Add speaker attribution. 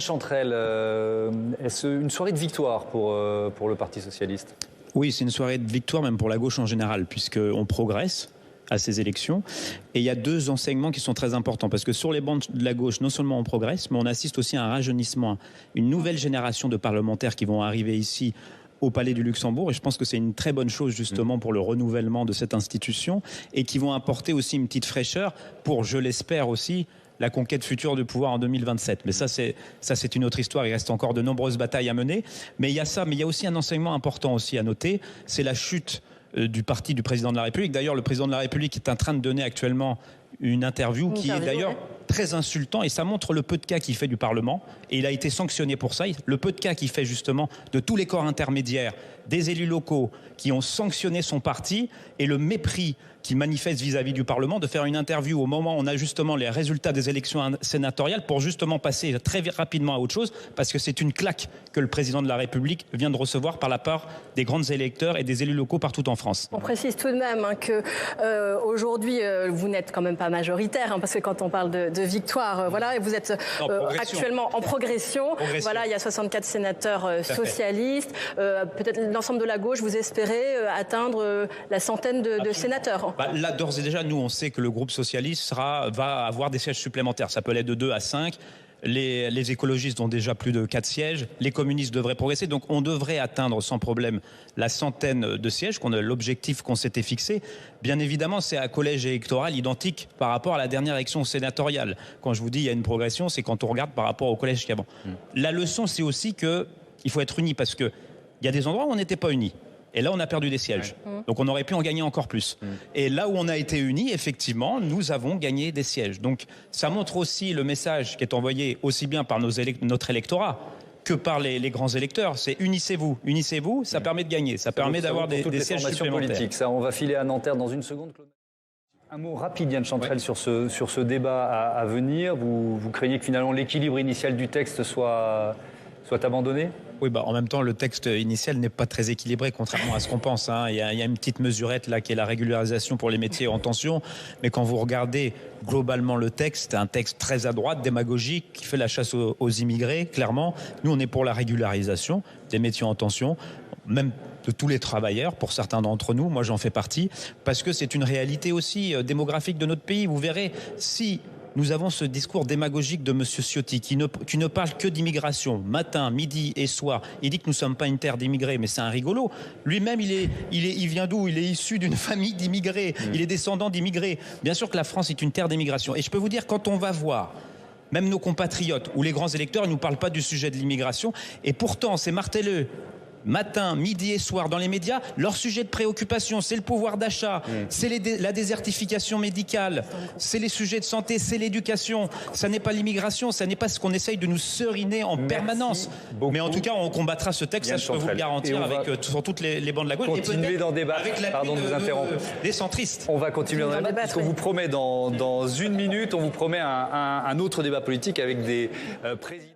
Speaker 1: Chanterelle, est-ce une soirée de victoire pour le Parti socialiste?
Speaker 2: Oui, c'est une soirée de victoire même pour la gauche en général, puisqu'on progresse à ces élections. Et il y a deux enseignements qui sont très importants, parce que sur les bancs de la gauche, non seulement on progresse, mais on assiste aussi à un rajeunissement, une nouvelle génération de parlementaires qui vont arriver ici au Palais du Luxembourg, et je pense que c'est une très bonne chose justement pour le renouvellement de cette institution, et qui vont apporter aussi une petite fraîcheur pour, je l'espère aussi, la conquête future du pouvoir en 2027. Mais ça, c'est une autre histoire. Il reste encore de nombreuses batailles à mener. Mais il y a ça, mais il y a aussi un enseignement important aussi à noter, c'est la chute du parti du président de la République. D'ailleurs, le président de la République est en train de donner actuellement une interview qui est d'ailleurs très insultant, et ça montre le peu de cas qu'il fait du Parlement, et il a été sanctionné pour ça. Le peu de cas qu'il fait justement de tous les corps intermédiaires, des élus locaux qui ont sanctionné son parti, et le mépris qu'il manifeste vis-à-vis du Parlement, de faire une interview au moment où on a justement les résultats des élections sénatoriales pour justement passer très rapidement à autre chose, parce que c'est une claque que le président de la République vient de recevoir par la part des grands électeurs et des élus locaux partout en France.
Speaker 3: On précise tout de même que aujourd'hui, vous n'êtes quand même pas majoritaire, parce que quand on parle de victoire, voilà, et vous êtes actuellement en progression. Voilà, il y a 64 sénateurs socialistes. Peut-être l'ensemble de la gauche, vous espérez atteindre la centaine de sénateurs.
Speaker 2: Là, d'ores et déjà, nous, on sait que le groupe socialiste va avoir des sièges supplémentaires. Ça peut aller de 2 à 5. Les écologistes ont déjà plus de 4 sièges. Les communistes devraient progresser. Donc, on devrait atteindre sans problème la centaine de sièges, l'objectif qu'on s'était fixé. Bien évidemment, c'est un collège électoral identique par rapport à la dernière élection sénatoriale. Quand je vous dis il y a une progression, c'est quand on regarde par rapport au collège qu'avant. La leçon, c'est aussi qu'il faut être unis, parce qu'il y a des endroits où on n'était pas unis. Et là, on a perdu des sièges. Donc, on aurait pu en gagner encore plus. Et là où on a été unis, effectivement, nous avons gagné des sièges. Donc, ça montre aussi le message qui est envoyé aussi bien par notre électorat que par les grands électeurs. C'est unissez-vous. Unissez-vous, ça permet de gagner. Ça permet d'avoir des sièges supplémentaires.
Speaker 1: Politiques. Ça, on va filer à Nanterre dans une seconde. Un mot rapide, Yann Chanterelle, sur ce débat à venir. Vous craignez que finalement l'équilibre initial du texte soit abandonné?
Speaker 2: Oui, en même temps, le texte initial n'est pas très équilibré, contrairement à ce qu'on pense. Il y a une petite mesurette là qui est la régularisation pour les métiers en tension. Mais quand vous regardez globalement le texte, c'est un texte très à droite, démagogique, qui fait la chasse aux immigrés, clairement. Nous, on est pour la régularisation des métiers en tension, même de tous les travailleurs, pour certains d'entre nous. Moi, j'en fais partie, parce que c'est une réalité aussi démographique de notre pays. Vous verrez, si nous avons ce discours démagogique de M. Ciotti qui ne parle que d'immigration, matin, midi et soir. Il dit que nous ne sommes pas une terre d'immigrés, mais c'est un rigolo. Lui-même, il vient d'où? Il est issu d'une famille d'immigrés. Il est descendant d'immigrés. Bien sûr que la France est une terre d'immigration. Et je peux vous dire, quand on va voir même nos compatriotes ou les grands électeurs, ils ne nous parlent pas du sujet de l'immigration. Et pourtant, c'est martelleux. Matin, midi et soir dans les médias, leur sujet de préoccupation, c'est le pouvoir d'achat, c'est la désertification médicale, c'est les sujets de santé, c'est l'éducation. Ça n'est pas l'immigration, ça n'est pas ce qu'on essaye de nous seriner en permanence. Mais en tout cas, on combattra ce texte, ça je peux vous le garantir, sur toutes les bancs de la gauche.
Speaker 1: Continuer d'en débattre.
Speaker 2: Avec l'appui des centristes.
Speaker 1: On va continuer d'en débattre, parce qu'on vous promet dans une minute, on vous promet un autre débat politique avec des présidents.